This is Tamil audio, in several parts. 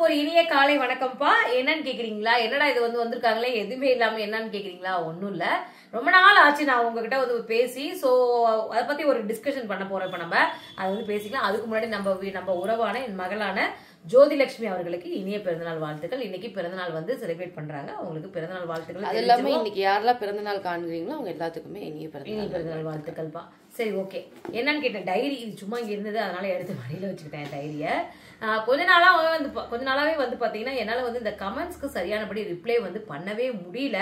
ஒரு இனிய காலை வணக்கம்ப்பா. என்னன்னு கேக்குறீங்களா? என்னடா இது வந்திருக்காங்களே எதுவுமே இல்லாம என்னன்னு கேக்குறீங்களா? ஒன்னும் இல்ல. ரொம்ப நாள் ஆச்சு நான் உங்ககிட்ட பேசி. சோ அதை பத்தி ஒரு டிஸ்கஷன் பண்ண போறோம். இப்ப நம்ம அதை பேசிக்கலாம். அதுக்கு முன்னாடி நம்ம உறவான என் மகளான ஜோதிலட்சுமி அவர்களுக்கு இனிய பிறந்தநாள் வாழ்த்துக்கள். இன்னைக்கு பிறந்தநாள் செலிப்ரேட் பண்றாங்க. அவங்களுக்கு பிறந்தநாள் வாழ்த்துக்கள். அது எல்லாமே இன்னைக்கு யாரெல்லாம் பிறந்தநாள் காண்கிறீங்களோ அவங்க எல்லாத்துக்குமே இனிய பிறந்தநாள் வாழ்த்துக்கள்ப்பா. சரி, ஓகே. என்னன்னு கேட்டேன், டைரி இது சும்மா இங்க இருந்தது, அதனால எடுத்து வழியில வச்சுக்கிட்டேன் டைரிய. கொஞ்ச நாளாவே பாத்தீங்கன்னா என்னால இந்த கமெண்ட்ஸ்க்கு சரியானபடி ரிப்ளை பண்ணவே முடியல.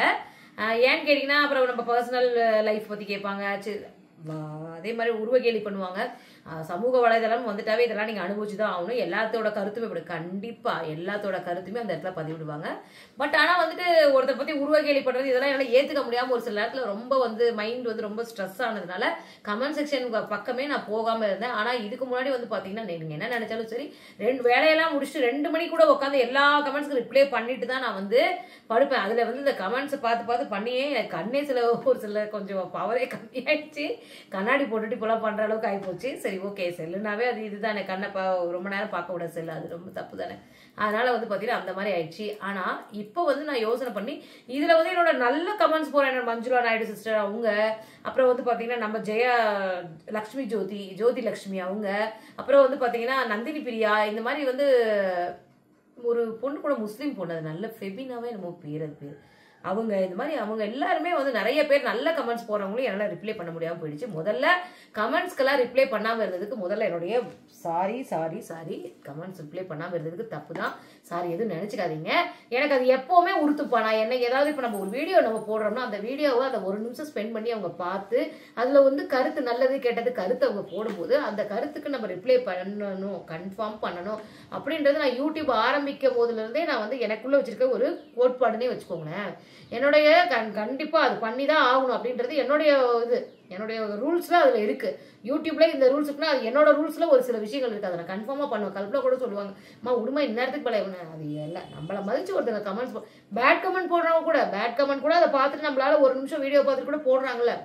ஏன்னு கேட்டீங்கன்னா அப்புறம் நம்ம பர்சனல் லைஃப் பத்தி கேட்பாங்க. அதே மாதிரி உருவகேலி பண்ணுவாங்க. சமூக வலைதளம் வந்துட்டாவே இதெல்லாம் நீங்க அனுபவிச்சுதான் ஆகணும். எல்லாத்தோட கருத்துமே இப்படி கண்டிப்பா எல்லாத்தோட கருத்துமே அந்த இடத்துல பதிவிடுவாங்க. பட் ஆனா ஒருத்தர் பத்தி உருவகேலி பண்றது இதெல்லாம் என்னால ஏத்துக்க முடியாம ஒரு சில நேரத்துல ரொம்ப மைண்ட் ரொம்ப ஸ்ட்ரெஸ் ஆனதுனால கமெண்ட் செக்ஷன் பக்கமே நான் போகாம இருந்தேன். ஆனா இதுக்கு முன்னாடி பாத்தீங்கன்னா நீங்க என்ன நினைச்சாலும் சரி, வேலையெல்லாம் முடிச்சுட்டு 2 மணி கூட உட்காந்து எல்லா கமெண்ட்ஸ்க்கு ரிப்ளை பண்ணிட்டு தான் நான் படுப்பேன். அதுல இந்த கமெண்ட்ஸ் பார்த்து பண்ணியே கண்ணே ஒரு சில கொஞ்சம் பவரே கம்மியாயிடுச்சு. கண்ணாடி போட்டுட்டு இப்பெல்லாம் பண்ற அளவுக்கு ஆயிப்போச்சு. சரி, ஓகே, செல்லுனாவே அது இதுதானே, கண்ணை ரொம்ப நேரம் பார்க்க விட செல்லு, அது ரொம்ப தப்பு தானே. அதனால பாத்தீங்கன்னா அந்த மாதிரி ஆயிடுச்சு. ஆனா இப்போ நான் யோசனை பண்ணி இதுல என்னோட நல்ல கமெண்ட்ஸ் போறேன். என்னோட மஞ்சுளா நாயுடு சிஸ்டர் அவங்க, அப்புறம் பாத்தீங்கன்னா நம்ம ஜெயா லக்ஷ்மி ஜோதி லட்சுமி அவங்க, அப்புறம் பாத்தீங்கன்னா நந்தினி பிரியா, இந்த மாதிரி ஒரு பொண்ணு கூட முஸ்லீம் பொண்ணு, அது நல்ல ஃபெபினாவே நம்ம பேர் அவங்க, இந்த மாதிரி அவங்க எல்லாருமே நிறைய பேர் நல்ல கமெண்ட்ஸ் போறவங்களும் என்னால ரிப்ளை பண்ண முடியாம போயிடுச்சு. முதல்ல கமெண்ட்ஸ்க்கெல்லாம் ரிப்ளை பண்ணாம இருந்ததுக்கு முதல்ல என்னுடைய சாரி கமெண்ட்ஸ் ரிப்ளை பண்ணாம இருந்ததுக்கு தப்பு தான். சாரி, எதுவும் நினைச்சுக்காதீங்க. எனக்கு அது எப்பவுமே உறுத்துப்பா. நான் என்ன ஏதாவது இப்ப நம்ம ஒரு வீடியோ போடுறோம்னா அந்த வீடியோவை அந்த 1 நிமிஷம் ஸ்பெண்ட் பண்ணி அவங்க பார்த்து அதுல கருத்து நல்லது கெட்டது கருத்து அவங்க போடும்போது அந்த கருத்துக்கு நம்ம ரிப்ளை பண்ணணும், கன்ஃபார்ம் பண்ணணும் அப்படின்றது நான் யூடியூப் ஆரம்பிக்கும் போதுல இருந்தே நான் எனக்குள்ள வச்சிருக்க ஒரு கோட்பாடுன்னே வச்சுக்கோங்களேன். என்னுடைய கண்டிப்பா அது பண்ணிதான் ஆகணும் அப்படின்றது என்னுடைய ரூல்ஸ்ல அதுல இருக்கு. யூடியூப்ல இந்த ரூல்ஸ் இருக்குன்னா அது என்னோட ரூல்ஸ்ல ஒரு சில விஷயங்கள் இருக்கு. அதை நான் கன்ஃபார்மா பண்ணுவேன். கல்பனா கூட சொல்லுவாங்க, உண்மை இந்நேரத்துக்கு பழைய அது இல்லை. நம்மள மதிச்சு ஒருத்தங்க கமெண்ட்ஸ் பேட் கமெண்ட் போடுறவங்க கூட அதை பார்த்துட்டு நம்மளால 1 நிமிஷம் வீடியோ பார்த்துட்டு கூட போடுறாங்கல்ல.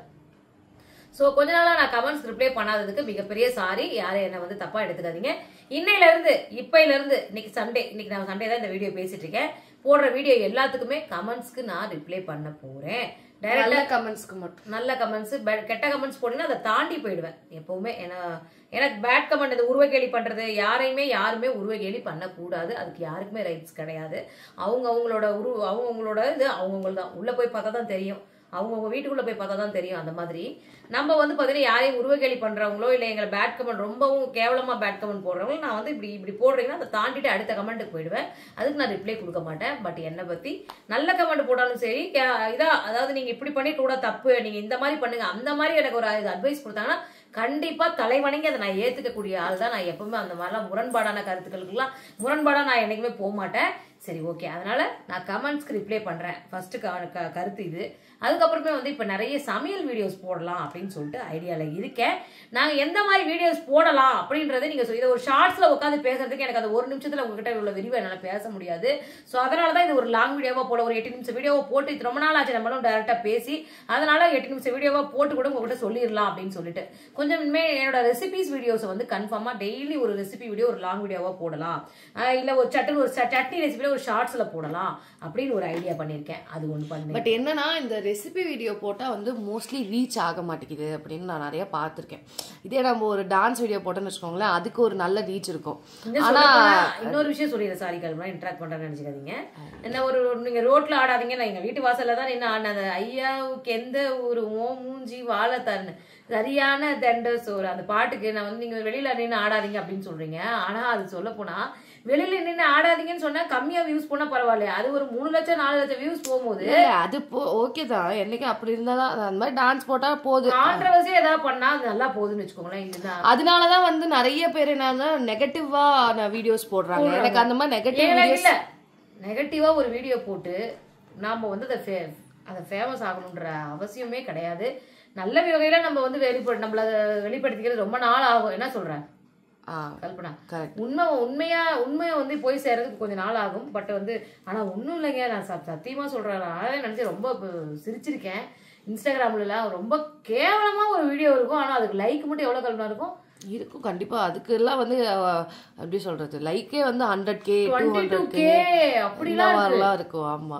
சோ கொஞ்ச நாளா நான் கமெண்ட்ஸ் ரிப்ளை பண்ணாததுக்கு மிகப்பெரிய சாரி. யாரும் என்ன தப்பா எடுத்துக்காதீங்க. இப்பையில இருந்து இன்னைக்கு நான் சண்டே தான் இந்த வீடியோ பேசிட்டு இருக்கேன். போடுற வீடியோ எல்லாத்துக்குமே கமெண்ட்ஸ்க்கு நான் ரிப்ளை பண்ண போறேன். நல்ல கமெண்ட்ஸ்க்கு மட்டும். நல்ல கமெண்ட்ஸ், கெட்ட கமெண்ட்ஸ் போட்டீங்கன்னா அதை தாண்டி போயிடுவேன் எப்பவுமே. எனக்கு பேட் கமெண்ட், இந்த உருவகேலி பண்றது யாருமே உருவகேலி பண்ணக்கூடாது. அதுக்கு யாருக்குமே ரைட்ஸ் கிடையாது. அவங்கவுங்களோட இது அவங்கவுங்கள்தான். உள்ள போய் பார்த்தா தான் தெரியும், அவங்கவுங்க வீட்டுக்குள்ள போய் பார்த்தா தான் தெரியும். அந்த மாதிரி நம்ம பாத்தீங்கன்னா யாரையும் உருவகேலி பண்றவங்களோ இல்ல எங்களை பேட் கமெண்ட் ரொம்பவும் கேவலமா பேட் கமெண்ட் போடுறவங்களோ நான் இப்படி போடுறீங்கன்னா அதை தாண்டிட்டு அடுத்த கமெண்ட்டுக்கு போயிடுவேன். அதுக்கு நான் ரிப்ளை கொடுக்க மாட்டேன். பட் என்னை பத்தி நல்ல கமெண்ட் போட்டாலும் சரி, அதாவது நீங்க இப்படி பண்ணிட்டு கூட தப்பு, நீங்க இந்த மாதிரி பண்ணுங்க, அந்த மாதிரி எனக்கு ஒரு அட்வைஸ் கொடுத்தாங்கன்னா கண்டிப்பா தலைவணங்கி அதை நான் ஏத்துக்கக்கூடிய ஆள் தான். நான் எப்பவுமே அந்த மாதிரிலாம் முரண்பாடான கருத்துக்களுக்கெல்லாம் முரண்பாடா நான் என்னைக்குமே போக மாட்டேன். சரி, ஓகே. அதனால நான் கமெண்ட்ஸ்க்கு ரிப்ளை பண்றேன். ஃபர்ஸ்ட் கருத்து இது. அதுக்கப்புறமே இப்ப நிறைய சமையல் வீடியோஸ் போடலாம் அப்படின்னு சொல்லிட்டு ஐடியால இருக்கேன். நாங்க எந்த மாதிரி வீடியோஸ் போடலாம் அப்படின்றத நீங்க இதை ஒரு ஷார்ட்ஸ்ல உட்காந்து பேசுறதுக்கு எனக்கு அது 1 நிமிஷத்துல உங்ககிட்ட உள்ள விரிவை என்னால பேச முடியாது. சோ அதனாலதான் இது ஒரு லாங் வீடியோவா போட, ஒரு 8 நிமிஷம் வீடியோவா போட்டு இது ரொம்ப நாள் ஆச்சு நம்மளும் டைரக்டா பேசி, அதனால 8 நிமிஷம் வீடியோவா போட்டு கூட உங்ககிட்ட சொல்லிடலாம் அப்படின்னு சொல்லிட்டு கொஞ்சம் என்னோட ரெசிபிஸ் வீடியோஸ் கன்ஃபார்மா டெய்லி ஒரு ரெசிபி வீடியோ ஒரு லாங் வீடியோவா போடலாம், இல்ல ஒரு சட்னி ரெசிபில ஒரு ஷார்ட்ஸ்ல போடலாம் அப்படின்னு ஒரு ஐடியா பண்ணிருக்கேன். அது ஒண்ணு பண்ணேன். பட் என்னன்னா இந்த ரெசிபி வீடியோ போட்டா மோஸ்ட்லி ரீச் ஆக மாட்டேங்குது அப்படின்னு நான் நிறைய பார்த்திருக்கேன். இதே நம்ம ஒரு டான்ஸ் வீடியோ போட்டோம்னு வச்சுக்கோங்களேன், அதுக்கு ஒரு நல்ல ரீச் இருக்கும். ஆனா இன்னொரு விஷயம் சொல்லிடுறேன், சாரி கல்பனா, இன்டராக்ட் பண்றேன்னு நினைச்சுக்காதீங்க. என்ன நீங்க ரோட்ல ஆடாதீங்க, நான் எங்க வீட்டு வாசல்ல தான் நின்று ஆடினது. ஐயாவுக்கு எந்த ஒரு மூஞ்சி வாழை தன்னு சரியான தண்ட சோறு அந்த பாட்டுக்கு நான் நீங்க வெளியில நின்று ஆடாதீங்க அப்படின்னு சொல்றீங்க. ஆனா அது சொல்ல போனா வெளியில நின்று ஆடாதீங்கன்னு சொன்னா கம்மியா வியூஸ் போனா பரவாயில்ல, அது ஒரு 3 லட்சம் 4 லட்சம் வியூஸ் போகும்போது அது ஓகே தான். என்னைக்கு அப்படி இருந்தாதான் அந்த மாதிரி டான்ஸ் போட்டா போகுது. கான்ட்ரோவர்சி ஏதாவது பண்ணா அது நல்லா போகுதுன்னு வச்சுக்கோங்களேன். இதுதான் அதனாலதான் நிறைய பேர் என்ன நெகட்டிவா வீடியோஸ் போடுறாங்க. எனக்கு அந்த மாதிரி நெகட்டிவா ஒரு வீடியோ போட்டு நாம அதை ஃபேமஸ் ஆகணும்ன்ற அவசியமே கிடையாது. நல்ல வகையில நம்ம நம்மள வெளிப்படுத்திக்கிறது ரொம்ப நாள் ஆகும். என்ன சொல்றேன் கல்பனா? உண்மையா போய் சேர்றதுக்கு கொஞ்சம் நாள் ஆகும். பட் ஆனா ஒண்ணும் இல்லைங்க, நான் சத்தியமா சொல்றேன். நான் நினைச்சு ரொம்ப சிரிச்சிருக்கேன். இன்ஸ்டாகிராம்ல எல்லாம் ரொம்ப கேவலமா ஒரு வீடியோ இருக்கும். ஆனா அதுக்கு லைக் மட்டும் எவ்வளவு கல்பனா இருக்கும்? இருக்கும் கண்டிப்பா. அதுக்கெல்லாம் வந்து எப்படி சொல்றது, லைக்கே வந்து 100K 200K அப்படிலாம் இருக்கும். ஆமா,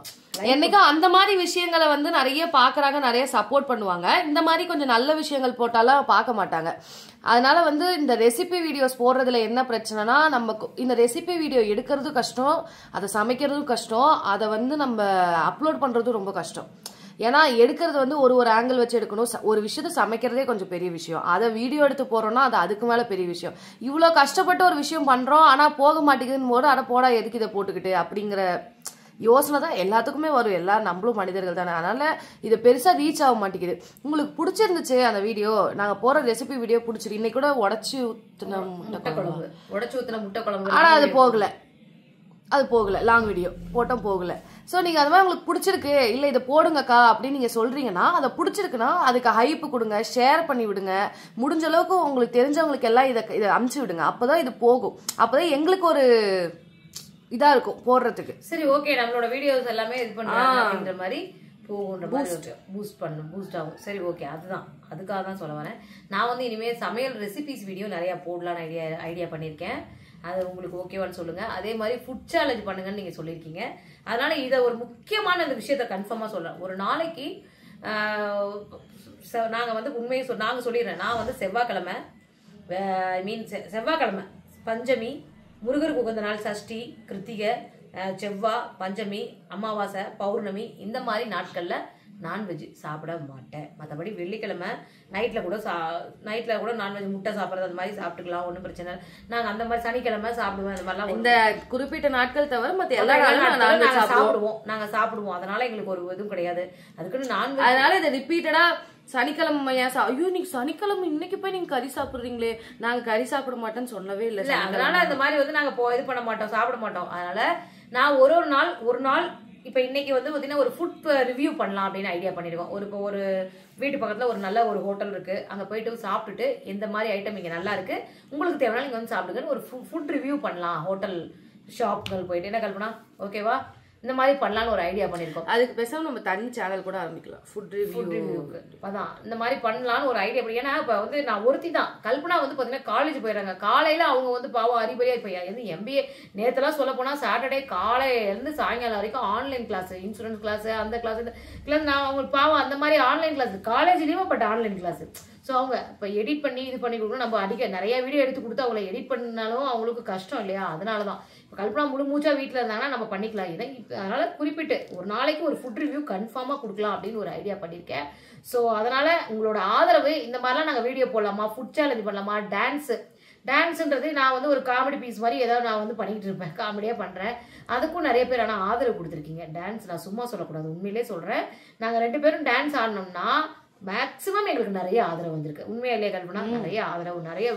என்னைக்கும் அந்த மாதிரி விஷயங்களை வந்து நிறைய பாக்குறாங்க, நிறைய சப்போர்ட் பண்ணுவாங்க. இந்த மாதிரி கொஞ்சம் நல்ல விஷயங்கள் போட்டாலாம் பார்க்க மாட்டாங்க. அதனால வந்து இந்த ரெசிபி வீடியோஸ் போடுறதுல என்ன பிரச்சனைனா, நம்ம இந்த ரெசிபி வீடியோ எடுக்கிறதும் கஷ்டம், அதை சமைக்கிறதும் கஷ்டம், அதை வந்து நம்ம அப்லோட் பண்றதும் ரொம்ப கஷ்டம். ஏன்னா எடுக்கிறது வந்து ஒரு ஆங்கிள் வச்சு எடுக்கணும். ஒரு விஷயத்த சமைக்கிறதே கொஞ்சம் பெரிய விஷயம், அதை வீடியோ எடுத்து போறோம்னா அது அதுக்கு மேல பெரிய விஷயம். இவ்வளவு கஷ்டப்பட்டு ஒரு விஷயம் பண்றோம், ஆனா போக மாட்டேங்குதுன்னு போது அட போடா எதுக்கு இதை போட்டுக்கிட்டு அப்படிங்கிற யோசனை தான் எல்லாத்துக்குமே வரும். எல்லாரும் நம்மளும் மனிதர்கள் தானே. அதனால இது பெருசா ரீச் ஆக மாட்டேங்குது. உங்களுக்கு பிடிச்சிருந்துச்சு அந்த வீடியோ, நாங்க போற ரெசிபி வீடியோ பிடிச்சிருக்கு, இன்னைக்கு கூட உடச்சு ஊத்துன முட்டை குழம்பு, ஆனா அது போகல, லாங் வீடியோ போட்டோம் போகல. ஸோ நீங்கள் அது மாதிரி உங்களுக்கு பிடிச்சிருக்கு, இல்லை இதை போடுங்கக்கா அப்படின்னு நீங்கள் சொல்கிறீங்கன்னா, அதை பிடிச்சிருக்குன்னா அதுக்கு ஹைப்பு கொடுங்க, ஷேர் பண்ணி விடுங்க. முடிஞ்ச அளவுக்கு உங்களுக்கு தெரிஞ்சவங்களுக்கு எல்லாம் இதை அமுச்சு விடுங்க. அப்போ தான் இது போகும், அப்போ தான் எங்களுக்கு ஒரு இதாக இருக்கும் போடுறதுக்கு. சரி ஓகே, நம்மளோட வீடியோஸ் எல்லாமே இது பண்ணுற மாதிரி போகுன்ற மாதிரி பூஸ்ட் ஆகும். சரி ஓகே, அதுக்காக தான் சொல்ல வரேன். நான் வந்து இனிமேல் சமையல் ரெசிபிஸ் வீடியோ நிறையா போடலான்னு ஐடியா பண்ணியிருக்கேன். அது உங்களுக்கு ஓகேவான்னு சொல்லுங்க. அதே மாதிரி ஃபுட் சேலஞ்ச் பண்ணுங்கன்னு நீங்க சொல்லியிருக்கீங்க. அதனால இதை ஒரு முக்கியமான இந்த விஷயத்த கன்ஃபார்மா சொல்றேன். ஒரு நாளைக்கு நாங்க வந்து உண்மையை நாங்க சொல்லிடுறேன். நான் வந்து செவ்வாய்க்கிழமை பஞ்சமி, முருகருக்கு உகந்த நாள் சஷ்டி, கிருத்திகை, செவ்வாய், பஞ்சமி, அமாவாசை, பௌர்ணமி, இந்த மாதிரி நாட்கள்ல நான்வெஜ் சாப்பிட மாட்டேன். மற்றபடி வெள்ளிக்கிழமை நைட்ல கூட நான்வெஜ் முட்டை சாப்பிட்றது அந்த மாதிரி சாப்பிட்டுக்கலாம், ஒன்றும் பிரச்சனை இல்லை. நாங்கள் அந்த மாதிரி சனிக்கிழமை சாப்பிடுவோம். அந்த மாதிரிலாம் இந்த குறிப்பிட்ட நாட்கள் தவிர மற்ற எல்லா நாங்கள் சாப்பிடுவோம். அதனால எங்களுக்கு ஒரு இதுவும் கிடையாது அதுக்குன்னு நான்வெஜ். அதனால இதை ரிப்பீட்டடா சனிக்கிழமை ஐயோ நீங்க சனிக்கிழமை இன்னைக்கு போய் நீங்க கறி சாப்பிடுறீங்களே, நாங்க கறி சாப்பிட மாட்டேன்னு சொல்லவே இல்லை. அதனால இந்த மாதிரி வந்து நாங்க இது பண்ண மாட்டோம், சாப்பிட மாட்டோம். அதனால நான் ஒரு நாள் இப்போ இன்னைக்கு வந்து பார்த்தீங்கன்னா ஒரு ஃபுட் ரிவ்யூ பண்ணலாம் அப்படின்னு ஐடியா பண்ணிருக்கோம். ஒரு வீட்டு பக்கத்தில் ஒரு நல்ல ஒரு ஹோட்டல் இருக்கு, அங்கே போயிட்டு சாப்பிட்டுட்டு எந்த மாதிரி ஐட்டம் இங்கே நல்லா இருக்கு, உங்களுக்கு தேவையான நீங்கள் வந்து சாப்பிடுங்கன்னு ஒரு ஃபுட் ரிவ்யூ பண்ணலாம். ஹோட்டல் ஷாப்கள் போயிட்டு என்ன கல்பனா ஓகேவா, இந்த மாதிரி பண்ணலான்னு ஒரு ஐடியா பண்ணிருக்கோம். அதுக்கு பேசாம நம்ம தனி சேனல் கூட ஆரம்பிக்கலாம், ஃபுட் ரிவ்யூக்கு. அதான் இந்த மாதிரி பண்ணலான்னு ஒரு ஐடியா. ஏன்னா இப்போ வந்து நான் ஒருத்தி தான், கல்பனா வந்து பார்த்தீங்கன்னா காலேஜ் போயிடுறாங்க. காலையில அவங்க வந்து பாவம் அறிபறியா இப்போ எம்பிஏ நேற்றுலாம் சொல்ல போனால் சாட்டர்டே காலையிலேருந்து சாயங்காலம் வரைக்கும் ஆன்லைன் கிளாஸ், இன்சூரன்ஸ் கிளாஸ், அந்த கிளாஸ் நான் அவங்களுக்கு பாவம் அந்த மாதிரி ஆன்லைன் கிளாஸ், காலேஜ்லேயுமே பட் ஆன்லைன் கிளாஸ். ஸோ அவங்க இப்போ எடிட் பண்ணி இது பண்ணி கொடுக்கணும். நம்ம நிறைய வீடியோ எடுத்து கொடுத்து அவங்கள எடிட் பண்ணாலும் அவங்களுக்கு கஷ்டம் இல்லையா? அதனால தான் இப்போ கல்பனா முழு மூச்சா வீட்டில் இருந்தாங்கன்னா நம்ம பண்ணிக்கலாம் இதை. அதனால குறிப்பிட்டு ஒரு நாளைக்கு ஒரு ஃபுட் ரிவ்யூ கன்ஃபார்மாக கொடுக்கலாம் அப்படின்னு ஒரு ஐடியா பண்ணியிருக்கேன். ஸோ அதனால உங்களோட ஆதரவு, இந்த மாதிரிலாம் நாங்கள் வீடியோ போடலாமா, ஃபுட் சேலஞ்ச் பண்ணலாமா, டான்ஸுன்றது நான் வந்து ஒரு காமெடி பீஸ் மாதிரி ஏதாவது நான் வந்து பண்ணிக்கிட்டு இருப்பேன், காமெடியாக பண்ணுறேன். அதுக்கும் நிறைய பேர் ஆனால் ஆதரவு கொடுத்துருக்கீங்க. டான்ஸ் நான் சும்மா சொல்லக்கூடாது, உண்மையிலே சொல்கிறேன். நாங்கள் 2 பேரும் டான்ஸ் ஆடணும்னா மேக்ஸிமம் எங்களுக்கு நிறைய ஆதரவு வந்திருக்கு. உண்மையிலேயே கல்பனா நிறைய ஆதரவு, நிறைய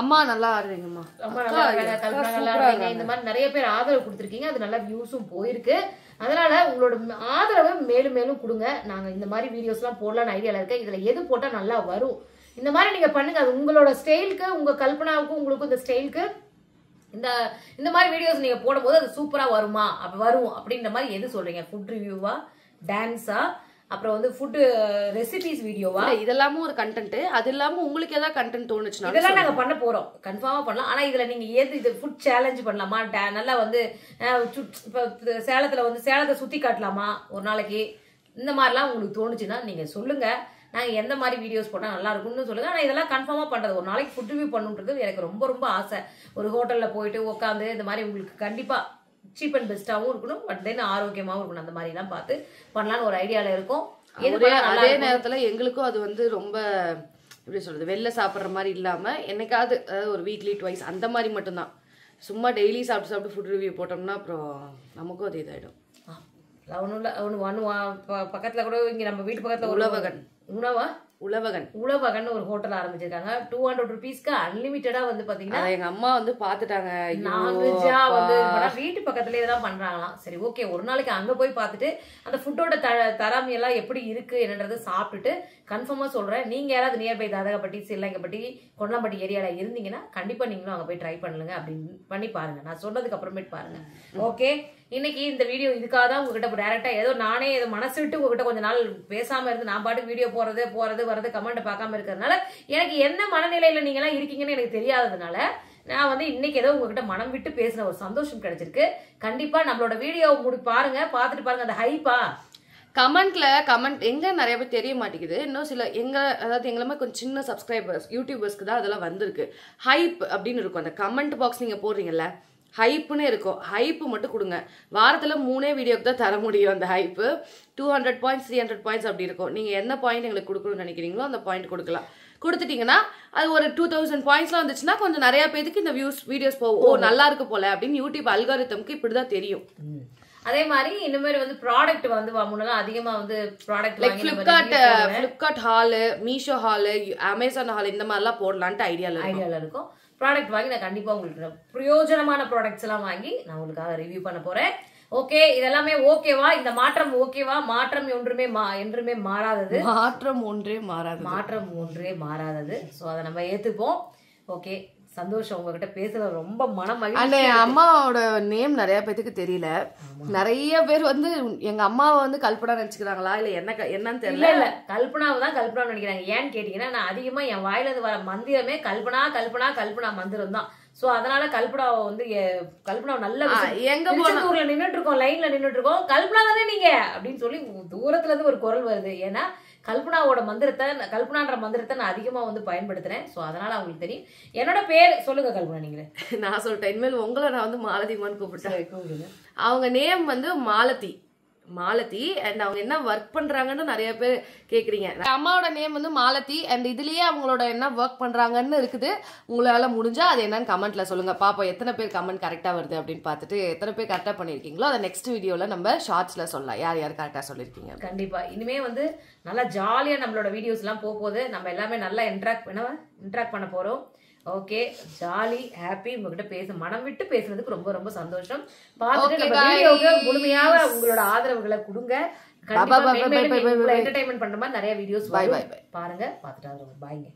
அம்மா நல்லா ஆடுறீங்கம்மா, அம்மா நல்லா கல்பனா நல்லா ஆடுறீங்க, இந்த மாதிரி நிறைய பேர் ஆதரவு கொடுத்துருக்கீங்க. அது நல்லா வியூஸும் போயிருக்கு. அதனால உங்களோட ஆதரவை மேலும் மேலும் கொடுங்க. நாங்கள் இந்த மாதிரி வீடியோஸ்லாம் போடலான்னு ஐடியாவில் இருக்கேன். இதில் எது போட்டால் நல்லா வரும், இந்த மாதிரி நீங்கள் பண்ணுங்க. அது உங்களோட ஸ்டைலுக்கு, உங்கள் கல்பனாவுக்கும் உங்களுக்கும் இந்த ஸ்டைலுக்கு இந்த மாதிரி வீடியோஸ் நீங்கள் போடும்போது அது சூப்பராக வருமா, வரும் அப்படின்ற மாதிரி எது சொல்றீங்க? ஃபுட் ரிவ்யூவா, டான்ஸா, அப்புறம் வந்து ஃபுட் ரெசிபிஸ் வீடியோவா? இதெல்லாமும் ஒரு கண்டென்ட். அது இல்லாம உங்களுக்கு ஏதாவது கண்டென்ட் தோணுச்சுன்னா இதெல்லாம் நாங்க பண்ண போறோம், கன்ஃபார்மா பண்ணலாம். ஆனா இதுல நீங்க இது ஃபுட் சேலஞ்ச் பண்ணலாமா, நல்லா வந்து இப்ப சேலத்துல வந்து சேலத்தை சுத்தி காட்டலாமா ஒரு நாளைக்கு, இந்த மாதிரிலாம் உங்களுக்கு தோணுச்சுன்னா நீங்க சொல்லுங்க. நாங்கள் எந்த மாதிரி வீடியோஸ் போட்டால் நல்லா இருக்கும்னு சொல்லுங்கள். ஆனால் இதெல்லாம் கன்ஃபார்மாக பண்ணுறது, ஒரு நாளைக்கு ஃபுட் ரிவ்யூ பண்ணுன்றது எனக்கு ரொம்ப ரொம்ப ஆசை. ஒரு ஹோட்டலில் போயிட்டு உட்காந்து இந்த மாதிரி உங்களுக்கு கண்டிப்பாக சீப் அண்ட் பெஸ்ட்டாகவும் இருக்கணும், பட் தென் ஆரோக்கியமாகவும் இருக்கணும். அந்த மாதிரிலாம் பார்த்து பண்ணலான்னு ஒரு ஐடியாவில் இருக்கும். அதே நேரத்தில் எங்களுக்கும் அது வந்து ரொம்ப எப்படி சொல்கிறது, வெளில சாப்பிட்ற மாதிரி இல்லாமல் என்னைக்காவது, அதாவது ஒரு வீக்லி ட்வைஸ் அந்த மாதிரி மட்டும்தான். சும்மா டெய்லி சாப்பிட்டு ஃபுட் ரிவ்யூ போட்டோம்னா அப்புறம் நமக்கும் அது இதாகிடும். ஒன்றும் இல்லை, பக்கத்தில் கூட இங்கே நம்ம வீட்டு பக்கத்தில் உழவகன் ஒரு ஹோட்டல் ஆரம்பிச்சிருக்காங்க. 200 rupeesக்கு அன்லிமிட்டடா வந்து பாத்தீங்கன்னா எங்க அம்மா வந்து பாத்துட்டாங்க, நான்வெஜ்ஜா வந்து வீட்டு பக்கத்துலயே தான் பண்றாங்களாம். சரி ஓகே, ஒரு நாளைக்கு அங்க போய் பார்த்துட்டு அந்த ஃபுட்டோட தரம் எல்லாம் எப்படி இருக்கு என்னன்றதை சாப்பிட்டுட்டு கன்ஃபார்மா சொல்றேன். நீங்க யாராவது நியர்பை தாதகப்பட்டி, சில்லங்கப்பட்டி, கொண்டம்பட்டி ஏரியால இருந்தீங்கன்னா கண்டிப்பா நீங்களும் அங்க போய் ட்ரை பண்ணுங்க, அப்படின்னு பண்ணி பாருங்க. நான் சொன்னதுக்கு அப்புறமேட்டு பாருங்க. ஓகே, இன்னைக்கு இந்த வீடியோ இதுக்காக தான் உங்ககிட்ட டைரக்டா ஏதோ நானே ஏதோ மனசு விட்டு உங்ககிட்ட கொஞ்ச நாள் பேசாம இருந்து நான் பாட்டு வீடியோ போறது வரது கமெண்ட் பார்க்காம இருக்கிறதுனால எனக்கு என்ன மனநிலையில நீங்க எல்லாம் இருக்கீங்கன்னு எனக்கு தெரியாததுனால நான் வந்து இன்னைக்கு ஏதோ உங்ககிட்ட மனம் விட்டு பேசின ஒரு சந்தோஷம் கிடைச்சிருக்கு. கண்டிப்பா நம்மளோட வீடியோ பாருங்க, பாத்துட்டு பாருங்க. அந்த ஹைப்பா கமெண்ட் எங்க நிறைய பேர் தெரிய மாட்டேங்குது. இன்னும் சில அதாவது எங்களுமே கொஞ்சம் சின்ன சப்ஸ்கிரைபர்ஸ் யூடியூபர்ஸ்க்கு தான் அதெல்லாம் வந்திருக்கு. ஹைப் அப்படின்னு இருக்கும் அந்த கமெண்ட் பாக்ஸ். நீங்க போடுறீங்கல்ல ஹைப்புன்னு இருக்கும், ஹைப்பு மட்டும் கொடுங்க. வாரத்துல 3 வீடியோக்கு தான் தர முடியும் அந்த ஹைப்பு. 200 பாயிண்ட்ஸ் 300 பாயிண்ட்ஸ் அப்படி இருக்கும். நீங்க என்ன பாயிண்ட் எங்களுக்கு கொடுக்கணும்னு நினைக்கிறீங்களோ அந்த பாயிண்ட் கொடுக்கலாம். கொடுத்துட்டீங்கன்னா அது ஒரு 2000 பாயிண்ட்ஸ்லாம் வந்துச்சுன்னா கொஞ்சம் நிறைய பேருக்கு இந்த வீடியோஸ் போகும். ஓ நல்லா இருக்கு போல அப்படின்னு யூடியூப் அல்காரிதம்க்கு இப்படிதான் தெரியும். அதே மாதிரி இனிமேல் வந்து ப்ராடக்ட் வந்து முன்னெல்லாம் அதிகமா வந்து product like Flipkart hall, Meesho hall, Amazon hall இந்த மாதிரிலாம் போடலான்ட்டு ஐடியால இருக்கும். ப்ராடக்ட் வாங்கி நான் கண்டிப்பா உங்களுக்கு பிரயோஜனமான ப்ராடக்ட்ஸ் எல்லாம் வாங்கி நான் உங்களுக்காக ரிவ்யூ பண்ண போறேன். ஓகே, இதெல்லாமே ஓகேவா? இந்த மாற்றம் ஓகேவா? மாற்றம் என்றுமே மாறாதது. மாற்றம் ஒன்றே மாறாதது. சோ அதை நம்ம ஏத்துப்போம். ஓகே, சந்தோஷம் உங்ககிட்ட பேசுறது ரொம்ப மனம் மகிழ்ச்சி. அம்மாவோட நேம் நிறைய பேருக்கு தெரியல. நிறைய பேர் வந்து எங்க அம்மாவை வந்து கல்பனா நினைச்சுக்கிறாங்களா இல்ல என்னன்னு தெரியல. இல்ல கல்பனாவை தான் கல்பனா நினைக்கிறாங்க. ஏன்னு கேட்டீங்கன்னா நான் அதிகமா என் வாயில இருந்து வர மந்திரமே கல்பனா கல்பனா கல்பனா மந்திரம் தான். சோ அதனால கல்பனாவை வந்து நல்ல எங்க ஊர்ல நின்னுட்டு இருக்கோம், லைன்ல நின்னுட்டு இருக்கோம், கல்பனா தானே நீங்க அப்படின்னு சொல்லி தூரத்துல இருந்து ஒரு குரல் வருது. ஏன்னா கல்பனாவோட கல்பனான்ற மந்திரத்தை நான் அதிகமா வந்து பயன்படுத்துறேன். சோ அதனால அவங்களுக்கு தெரியும். என்னோட பேர் சொல்லுங்க கல்பனா. நீங்களே நான் சொல்லிட்டேன். இனிமேல் உங்களை நான் வந்து மாலதிமான்னு கூப்பிட்டேன். அவங்க நேம் வந்து மாலதி அண்ட் அவங்க என்ன ஒர்க் பண்றாங்கன்னு நிறைய பேர் கேக்குறீங்க. அம்மாவோட நேம் வந்து மாலதி அண்ட் இதுலயே அவங்களோட என்ன ஒர்க் பண்றாங்கன்னு இருக்குது. உங்களால முடிஞ்சா அது என்னன்னு கமெண்ட்ல சொல்லுங்க. பாப்போம் எத்தனை பேர் கமெண்ட் கரெக்டா வருது அப்படின்னு பார்த்துட்டு எத்தனை பேர் கரெக்டா பண்ணிருக்கீங்களோ அதை நெக்ஸ்ட் வீடியோல நம்ம ஷார்ட்ஸ்ல சொல்லலாம் யார் யார் கரெக்டா சொல்லிருக்கீங்க. கண்டிப்பா இனிமே வந்து நல்லா ஜாலியா நம்மளோட வீடியோஸ் எல்லாம் போகுது. நம்ம எல்லாமே நல்லா இன்ட்ராக்ட் பண்ண போறோம். Okay, jolly happy. உங்ககிட்ட மனம் விட்டு பேசுனதுக்கு ரொம்ப ரொம்ப சந்தோஷம். முழுமையாக உங்களோட ஆதரவுகளை கொடுங்க. என்டர்டைன்மெண்ட் பண்ற மாதிரி நிறைய வீடியோஸ் பாருங்க, பாத்துட்டு பாய்ங்க.